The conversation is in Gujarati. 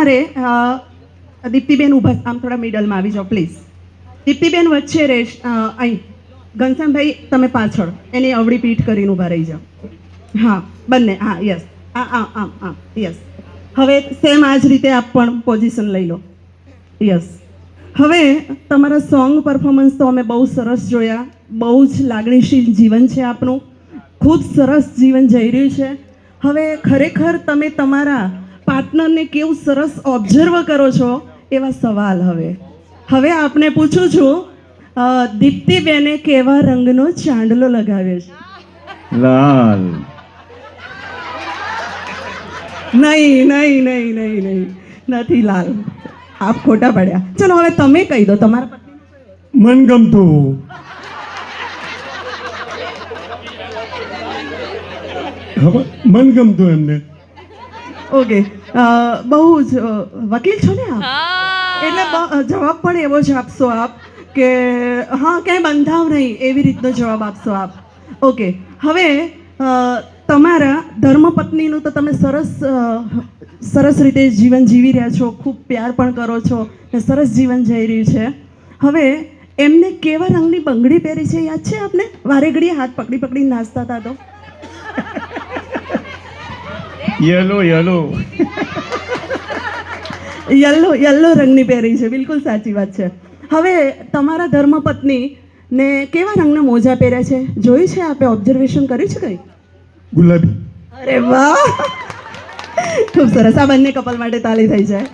તમારે દીપ્તિબેન ઊભા, આમ થોડા મિડલમાં આવી જાઓ પ્લીઝ. દીપ્તિબેન વચ્ચે રહેશ, અહીં ઘનશ્યામભાઈ તમે પાછળ એની અવળી પીઠ કરીને ઊભા રહી જાઓ. હા બંને, હા યસ, આમ આમ આમ યસ. હવે સેમ આ જ રીતે આપ પણ પોઝિશન લઈ લો. યસ. હવે તમારા સોંગ પરફોર્મન્સ તો અમે બહુ સરસ જોયા, બહુ જ લાગણીશીલ જીવન છે આપનું, ખૂબ સરસ જીવન જઈ રહ્યું છે. હવે ખરેખર તમે તમારા પાર્ટનરને કેવું સરસ ઓબ્ઝર્વ કરો છો એવા સવાલ હવે આપને પૂછું છું, દીપ્તિબેને કેવા રંગનો ચાંદલો લગાવ્યો છે? લાલ. નહીં, નથી લાલ. આપ ખોટા પડ્યા. ચલો હવે તમે કહી દો તમારા પત્ની. મનગમતું. મનગમતું એમને. ઓકે, બહુ જ વકીલ છો ને આપ, એટલે જવાબ પણ એવો જ આપશો આપ કે હા ક્યાંય બંધાવ નહીં એવી રીતનો જવાબ આપશો આપ. ઓકે, હવે તમારા ધર્મપત્નીનું તો તમે સરસ રીતે જીવન જીવી રહ્યા છો, ખૂબ પ્યાર પણ કરો છો ને સરસ જીવન જઈ રહ્યું છે. હવે એમને કેવા રંગની બંગડી પહેરી છે યાદ છે આપને? વારે ઘડીએ હાથ પકડી નાચતા હતા તો. યલો રંગની પહેરી છે, બિલકુલ સાચી વાત છે. હવે તમારા ધર્મપત્ની ને કેવા રંગના મોજા પહેર્યા છે જોઈ છે આપે? ઓબ્ઝર્વેશન કરી છે કઈ? ગુલાબી. અરે વાહ, ખૂબ સરસ. આ બંને કપલ માટે તાળી થઈ જાય.